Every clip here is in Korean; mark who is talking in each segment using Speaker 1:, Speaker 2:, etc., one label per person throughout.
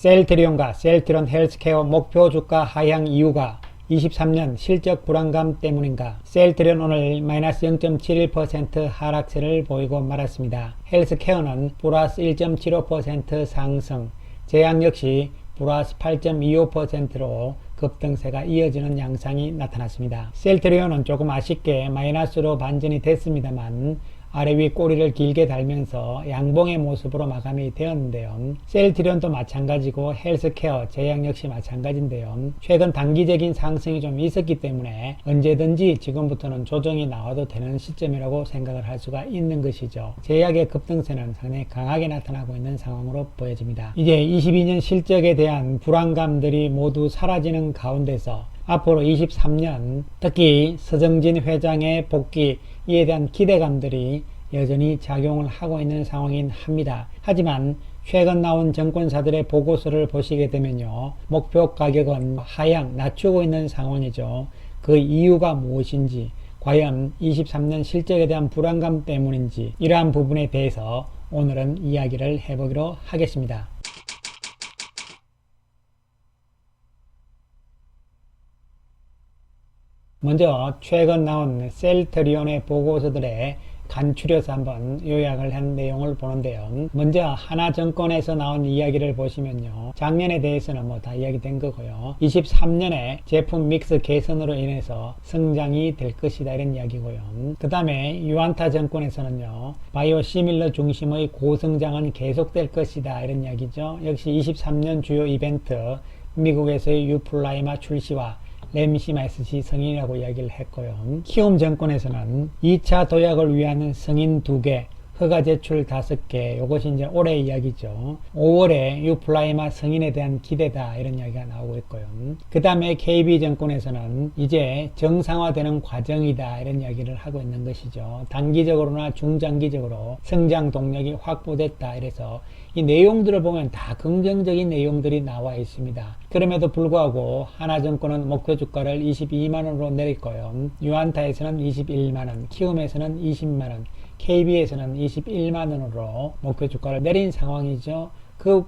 Speaker 1: 셀트리온과 셀트리온 헬스케어 목표 주가 하향 이유가 23년 실적 불안감 때문인가? 셀트리온 오늘 마이너스 0.71% 하락세를 보이고 말았습니다. 헬스케어는 플러스 1.75% 상승, 제약 역시 플러스 8.25%로 급등세가 이어지는 양상이 나타났습니다. 셀트리온은 조금 아쉽게 마이너스로 반전이 됐습니다만 아래 위 꼬리를 길게 달면서 양봉의 모습으로 마감이 되었는데요. 셀트리온도 마찬가지고 헬스케어, 제약 역시 마찬가지인데요. 최근 단기적인 상승이 좀 있었기 때문에 언제든지 지금부터는 조정이 나와도 되는 시점이라고 생각을 할 수가 있는 것이죠. 제약의 급등세는 상당히 강하게 나타나고 있는 상황으로 보여집니다. 이제 22년 실적에 대한 불안감들이 모두 사라지는 가운데서 앞으로 23년 특히 서정진 회장의 복귀 이에 대한 기대감들이 여전히 작용을 하고 있는 상황인 합니다. 하지만 최근 나온 정권사들의 보고서를 보시게 되면요. 목표 가격은 하향 낮추고 있는 상황이죠. 그 이유가 무엇인지, 과연 23년 실적에 대한 불안감 때문인지 이러한 부분에 대해서 오늘은 이야기를 해보기로 하겠습니다. 먼저 최근 나온 셀트리온의 보고서들의 간추려서 한번 요약을 한 내용을 보는데요. 먼저 하나증권에서 나온 이야기를 보시면요. 작년에 대해서는 뭐 다 이야기된 거고요. 23년에 제품 믹스 개선으로 인해서 성장이 될 것이다 이런 이야기고요. 그 다음에 유안타증권에서는요. 바이오 시밀러 중심의 고성장은 계속될 것이다 이런 이야기죠. 역시 23년 주요 이벤트 미국에서의 유플라이마 출시와 램시마이스시 승인이라고 이야기를 했고요. 키움증권에서는 2차 도약을 위한 승인 2개, 허가 제출 5개, 이것이 이제 올해 이야기죠. 5월에 유플라이마 승인에 대한 기대다 이런 이야기가 나오고 있고요. 그 다음에 KB증권에서는 이제 정상화되는 과정이다 이런 이야기를 하고 있는 것이죠. 단기적으로나 중장기적으로 성장 동력이 확보됐다 이래서 이 내용들을 보면 다 긍정적인 내용들이 나와 있습니다. 그럼에도 불구하고 하나증권은 목표 주가를 22만원으로 내렸고요. 유안타에서는 21만원, 키움에서는 20만원, KB에서는 21만원으로 목표 주가를 내린 상황이죠.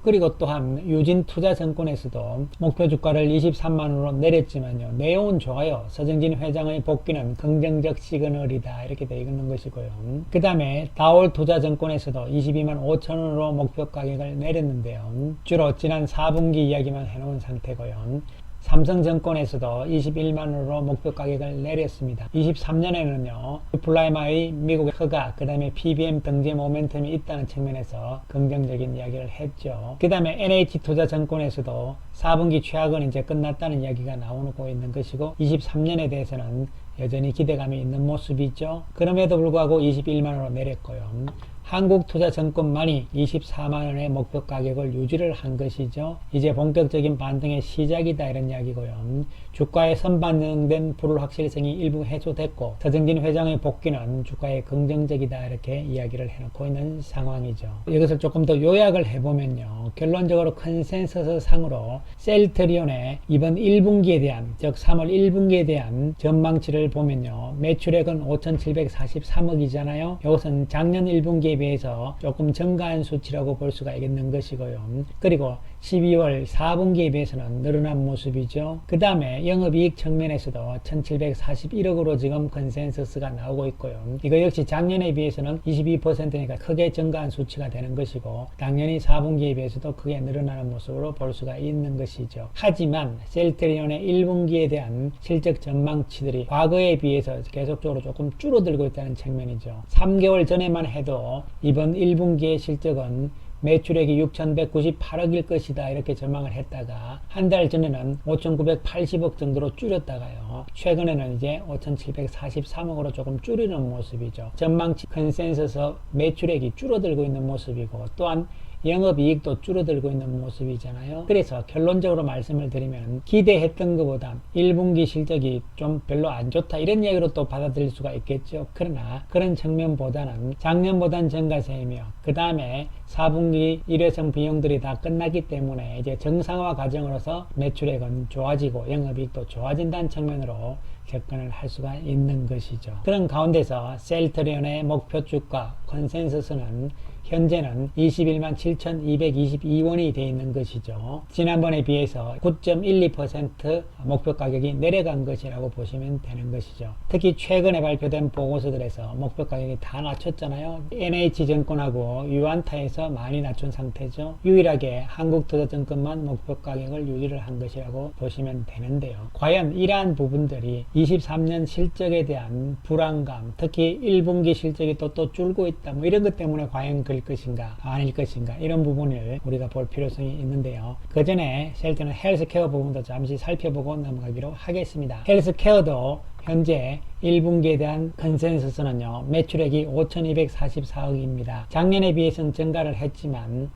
Speaker 1: 그리고 또한 유진투자증권에서도 목표 주가를 23만원으로 내렸지만요. 내용은 좋아요. 서정진 회장의 복귀는 긍정적 시그널이다 이렇게 되어 있는 것이고요. 그 다음에 다올투자증권에서도 22만 5천원으로 목표 가격을 내렸는데요. 주로 지난 4분기 이야기만 해놓은 상태고요. 삼성증권에서도 21만원으로 목표 가격을 내렸습니다. 23년에는요. 플라이마의 미국의 허가, 그 다음에 PBM 등재 모멘텀이 있다는 측면에서 긍정적인 이야기를 했죠. 그 다음에 NH투자증권에서도 4분기 최악은 이제 끝났다는 이야기가 나오고 있는 것이고 23년에 대해서는 여전히 기대감이 있는 모습이죠. 그럼에도 불구하고 21만원으로 내렸고요. 한국투자증권만이 24만원의 목표 가격을 유지를 한 것이죠. 이제 본격적인 반등의 시작이다 이런 이야기고요. 주가에 선반영된 불확실성이 일부 해소됐고 서정진 회장의 복귀는 주가에 긍정적이다 이렇게 이야기를 해놓고 있는 상황이죠. 이것을 조금 더 요약을 해보면요. 결론적으로 컨센서스 상으로 셀트리온의 이번 1분기에 대한 즉 3월 1분기에 대한 전망치를 보면요. 매출액은 5,743억이잖아요. 이것은 작년 1분기에 비해서 조금 증가한 수치라고 볼 수가 있는 것이고요. 그리고 12월 4분기에 비해서는 늘어난 모습이죠. 그 다음에 영업이익 측면에서도 1741억으로 지금 컨센서스가 나오고 있고요. 이거 역시 작년에 비해서는 22%니까 크게 증가한 수치가 되는 것이고 당연히 4분기에 비해서도 크게 늘어나는 모습으로 볼 수가 있는 것이죠. 하지만 셀트리온의 1분기에 대한 실적 전망치들이 과거에 비해서 계속적으로 조금 줄어들고 있다는 측면이죠. 3개월 전에만 해도 이번 1분기의 실적은 매출액이 6,198억일 것이다 이렇게 전망을 했다가 한 달 전에는 5,980억 정도로 줄였다가요. 최근에는 이제 5,743억으로 조금 줄이는 모습이죠. 전망치 컨센서스 매출액이 줄어들고 있는 모습이고 또한 영업이익도 줄어들고 있는 모습이잖아요. 그래서 결론적으로 말씀을 드리면 기대했던 것보다 1분기 실적이 좀 별로 안 좋다 이런 이야기로 또 받아들일 수가 있겠죠. 그러나 그런 측면보다는 작년보단 증가세이며 그 다음에 4분기 일회성 비용들이 다 끝났기 때문에 이제 정상화 과정으로서 매출액은 좋아지고 영업이익도 좋아진다는 측면으로 접근을 할 수가 있는 것이죠. 그런 가운데서 셀트리온의 목표 주가 컨센서스는 현재는 21만 7,222원이 되어 있는 것이죠. 지난번에 비해서 9.12% 목표 가격이 내려간 것이라고 보시면 되는 것이죠. 특히 최근에 발표된 보고서들에서 목표 가격이 다 낮췄잖아요. NH증권하고 유안타에서 많이 낮춘 상태죠. 유일하게 한국투자증권만 목표 가격을 유지를 한 것이라고 보시면 되는데요. 과연 이러한 부분들이 23년 실적에 대한 불안감, 특히 1분기 실적이 또 줄고 있다, 뭐 이런 것 때문에 과연 그럴 것인가 아닐 것인가, 이런 부분을 우리가 볼 필요성이 있는데요. 그 전에 셀트는 헬스케어 부분도 잠시 살펴보고 넘어가기로 하겠습니다. 헬스케어도 현재 1분기에 대한 컨센서스는요, 매출액이 5,244억입니다. 작년에 비해서는 증가를 했지만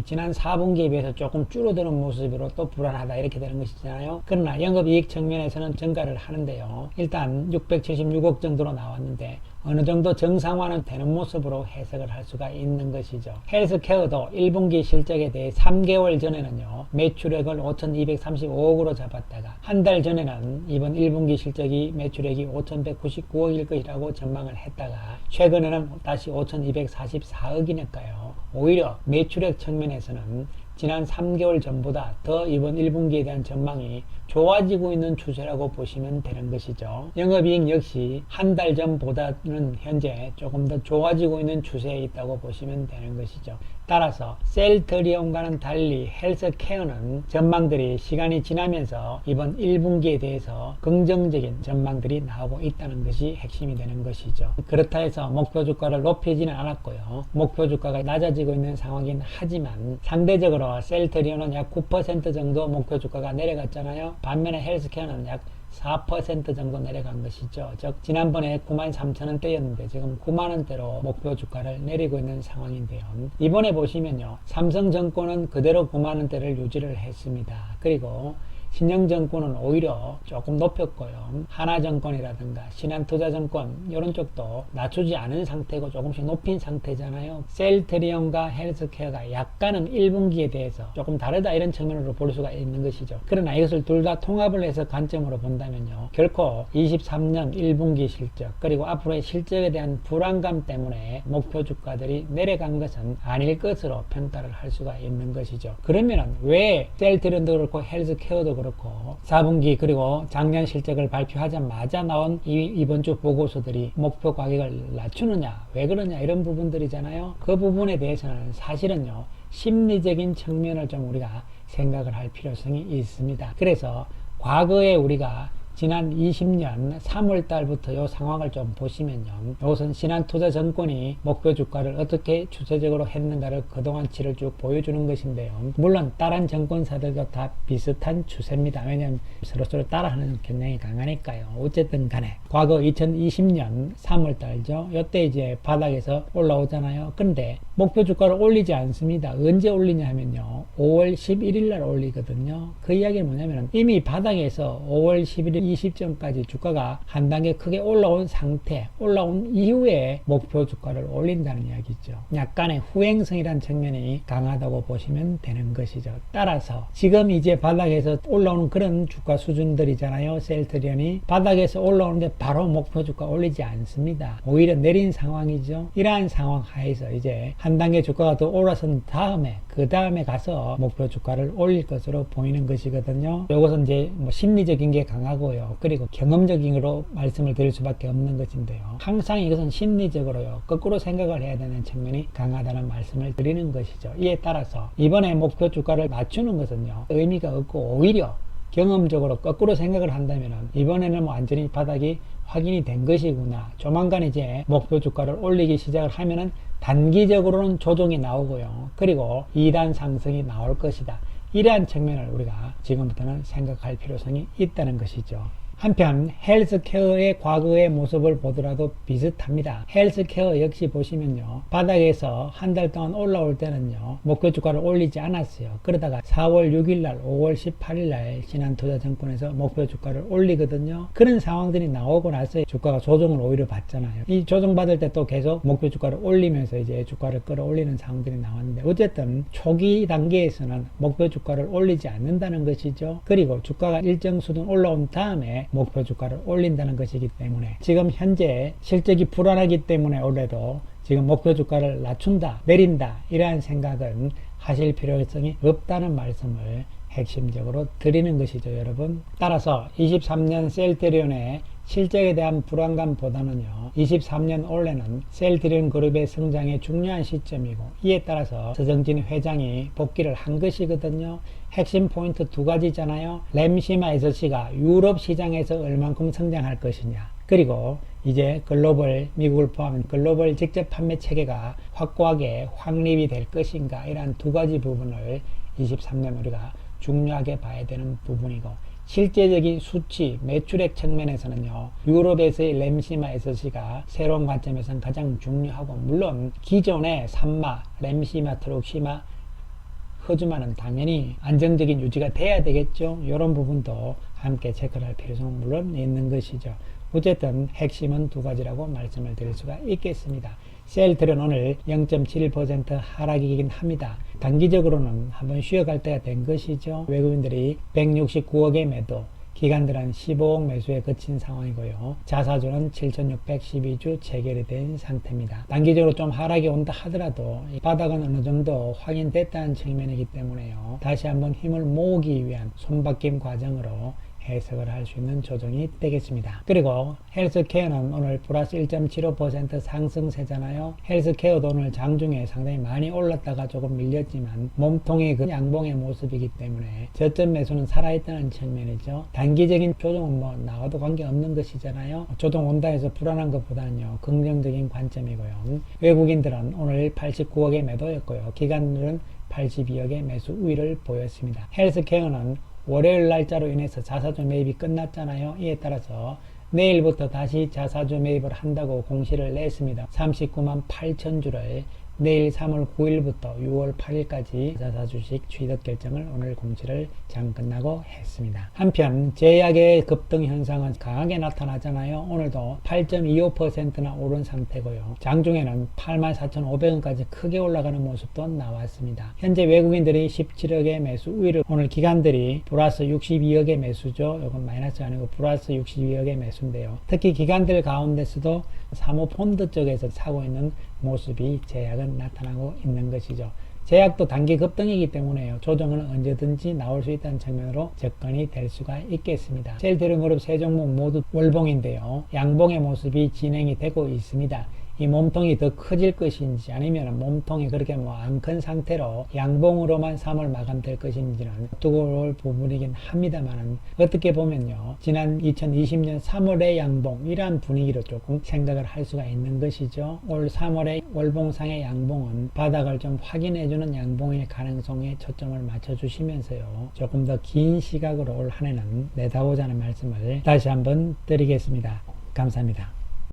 Speaker 1: 지난 4분기에 비해서 조금 줄어드는 모습으로 또 불안하다, 이렇게 되는 것이잖아요. 그러나 영업이익 측면에서는 증가를 하는데요. 일단 676억 정도로 나왔는데 어느 정도 정상화는 되는 모습으로 해석을 할 수가 있는 것이죠. 헬스케어도 1분기 실적에 대해 3개월 전에는요, 매출액을 5,235억으로 잡았다가 한 달 전에는 이번 1분기 실적이 매출액이 5,199억일 것이라고 전망을 했다가 최근에는 다시 5,244억이니까요. 오히려 매출액 측면에서는 지난 3개월 전보다 더 이번 1분기에 대한 전망이 좋아지고 있는 추세라고 보시면 되는 것이죠. 영업이익 역시 한 달 전보다는 현재 조금 더 좋아지고 있는 추세에 있다고 보시면 되는 것이죠. 따라서 셀트리온과는 달리 헬스케어는 전망들이 시간이 지나면서 이번 1분기에 대해서 긍정적인 전망들이 나오고 있다는 것이 핵심이 되는 것이죠. 그렇다 해서 목표 주가를 높이지는 않았고요. 목표 주가가 낮아지고 있는 상황이긴 하지만 상대적으로 셀트리온은 약 9% 정도 목표 주가가 내려갔잖아요. 반면에 헬스케어는 약 4% 정도 내려간 것이죠. 즉 지난번에 93,000원대였는데 지금 9만원대로 목표 주가를 내리고 있는 상황인데요. 이번에 보시면요, 삼성증권은 그대로 9만원대를 유지를 했습니다. 그리고 신영증권은 오히려 조금 높였고요. 하나증권이라든가 신한투자증권 이런 쪽도 낮추지 않은 상태고 조금씩 높인 상태잖아요. 셀트리온과 헬스케어가 약간은 1분기에 대해서 조금 다르다, 이런 측면으로 볼 수가 있는 것이죠. 그러나 이것을 둘 다 통합을 해서 관점으로 본다면요, 결코 23년 1분기 실적 그리고 앞으로의 실적에 대한 불안감 때문에 목표 주가들이 내려간 것은 아닐 것으로 평가를 할 수가 있는 것이죠. 그러면 왜 셀트리온도 그렇고 헬스케어도 그렇고 4분기 그리고 작년 실적을 발표하자마자 나온 이번 주 보고서들이 목표 가격을 낮추느냐, 왜 그러냐, 이런 부분들이잖아요. 그 부분에 대해서는 사실은요, 심리적인 측면을 좀 우리가 생각을 할 필요성이 있습니다. 그래서 과거에 우리가 지난 20년 3월 달부터 이 상황을 좀 보시면요, 이것은 신한투자증권이 목표 주가를 어떻게 추세적으로 했는가를 그동안 치를 쭉 보여주는 것인데요. 물론 다른 증권사들도 다 비슷한 추세입니다. 왜냐하면 서로 따라하는 경향이 강하니까요. 어쨌든 간에 과거 2020년 3월 달죠, 이때 이제 바닥에서 올라오잖아요. 근데 목표 주가를 올리지 않습니다. 언제 올리냐 하면요, 5월 11일 날 올리거든요. 그 이야기는 뭐냐면 이미 바닥에서 5월 11일 20점까지 주가가 한 단계 크게 올라온 상태, 올라온 이후에 목표 주가를 올린다는 이야기죠. 약간의 후행성이라는 측면이 강하다고 보시면 되는 것이죠. 따라서 지금 이제 바닥에서 올라오는 그런 주가 수준들이잖아요. 셀트리온이 바닥에서 올라오는데 바로 목표 주가 올리지 않습니다. 오히려 내린 상황이죠. 이러한 상황 하에서 이제 한 단계 주가가 더 올라선 다음에 그 다음에 가서 목표 주가를 올릴 것으로 보이는 것이거든요. 이것은 이제 심리적인 게 강하고요. 그리고 경험적으로 말씀을 드릴 수밖에 없는 것인데요. 항상 이것은 심리적으로요, 거꾸로 생각을 해야 되는 측면이 강하다는 말씀을 드리는 것이죠. 이에 따라서 이번에 목표 주가를 낮추는 것은요, 의미가 없고 오히려 경험적으로 거꾸로 생각을 한다면 이번에는 완전히 바닥이 확인이 된 것이구나, 조만간 이제 목표 주가를 올리기 시작을 하면은 단기적으로는 조정이 나오고요, 그리고 2단 상승이 나올 것이다, 이러한 측면을 우리가 지금부터는 생각할 필요성이 있다는 것이죠. 한편 헬스케어의 과거의 모습을 보더라도 비슷합니다. 헬스케어 역시 보시면요, 바닥에서 한 달 동안 올라올 때는요, 목표 주가를 올리지 않았어요. 그러다가 4월 6일날 5월 18일날 신한투자증권에서 목표 주가를 올리거든요. 그런 상황들이 나오고 나서 주가가 조정을 오히려 받잖아요. 이 조정받을 때 또 계속 목표 주가를 올리면서 이제 주가를 끌어올리는 상황들이 나왔는데, 어쨌든 초기 단계에서는 목표 주가를 올리지 않는다는 것이죠. 그리고 주가가 일정 수준 올라온 다음에 목표 주가를 올린다는 것이기 때문에 지금 현재 실적이 불안하기 때문에 올해도 지금 목표 주가를 낮춘다, 내린다 이러한 생각은 하실 필요성이 없다는 말씀을 핵심적으로 드리는 것이죠, 여러분. 따라서 23년 셀트리온의 실적에 대한 불안감보다는요, 23년 올해는 셀트리온 그룹의 성장에 중요한 시점이고, 이에 따라서 서정진 회장이 복귀를 한 것이거든요. 핵심 포인트 두 가지잖아요. 램시마 SC가 유럽 시장에서 얼만큼 성장할 것이냐, 그리고 이제 글로벌, 미국을 포함한 글로벌 직접 판매 체계가 확고하게 확립이 될 것인가, 이러한 두 가지 부분을 23년 우리가 중요하게 봐야 되는 부분이고, 실제적인 수치, 매출액 측면에서는요, 유럽에서의 램시마 SC가 새로운 관점에서는 가장 중요하고, 물론 기존의 산마, 램시마, 트룩시마, 허즈마는 당연히 안정적인 유지가 돼야 되겠죠. 이런 부분도 함께 체크를 할 필요성은 물론 있는 것이죠. 어쨌든 핵심은 두 가지라고 말씀을 드릴 수가 있겠습니다. 셀트리온 오늘 0.71% 하락이긴 합니다. 단기적으로는 한번 쉬어갈 때가 된 것이죠. 외국인들이 169억의 매도, 기관들은 15억 매수에 그친 상황이고요. 자사주는 7,612주 체결이 된 상태입니다. 단기적으로 좀 하락이 온다 하더라도 바닥은 어느 정도 확인됐다는 측면이기 때문에요, 다시 한번 힘을 모으기 위한 손바뀜 과정으로 해석을 할 수 있는 조정이 되겠습니다. 그리고 헬스케어는 오늘 플러스 1.75% 상승세잖아요. 헬스케어도 오늘 장중에 상당히 많이 올랐다가 조금 밀렸지만 몸통의 그 양봉의 모습이기 때문에 저점 매수는 살아있다는 측면이죠. 단기적인 조정은 뭐 나와도 관계없는 것이잖아요. 조정 온다 해서 불안한 것보다는요, 긍정적인 관점이고요. 외국인들은 오늘 89억의 매도였고요. 기관들은 82억의 매수 우위를 보였습니다. 헬스케어는 월요일 날짜로 인해서 자사주 매입이 끝났잖아요. 이에 따라서 내일부터 다시 자사주 매입을 한다고 공시를 냈습니다. 39만 8천 주를 내일 3월 9일부터 6월 8일까지 자사주식 취득 결정을 오늘 공시를 장 끝나고 했습니다. 한편 제약의 급등 현상은 강하게 나타나잖아요. 오늘도 8.25%나 오른 상태고요. 장중에는 84,500원까지 크게 올라가는 모습도 나왔습니다. 현재 외국인들이 17억의 매수 우위를, 오늘 기관들이 플러스 62억의 매수죠. 이건 마이너스가 아니고 플러스 62억의 매수인데요. 특히 기관들 가운데서도 사모펀드 쪽에서 사고 있는 모습이 제약은 나타나고 있는 것이죠. 제약도 단기 급등이기 때문에요, 조정은 언제든지 나올 수 있다는 측면으로 접근이 될 수가 있겠습니다. 셀트리온 그룹 세 종목 모두 월봉인데요, 양봉의 모습이 진행이 되고 있습니다. 이 몸통이 더 커질 것인지 아니면 몸통이 그렇게 뭐 안 큰 상태로 양봉으로만 3월 마감될 것인지는 두고볼 부분이긴 합니다만, 어떻게 보면요, 지난 2020년 3월의 양봉 이러한 분위기로 조금 생각을 할 수가 있는 것이죠. 올 3월의 월봉상의 양봉은 바닥을 좀 확인해주는 양봉의 가능성에 초점을 맞춰주시면서요, 조금 더 긴 시각으로 올 한 해는 내다보자는 말씀을 다시 한번 드리겠습니다. 감사합니다.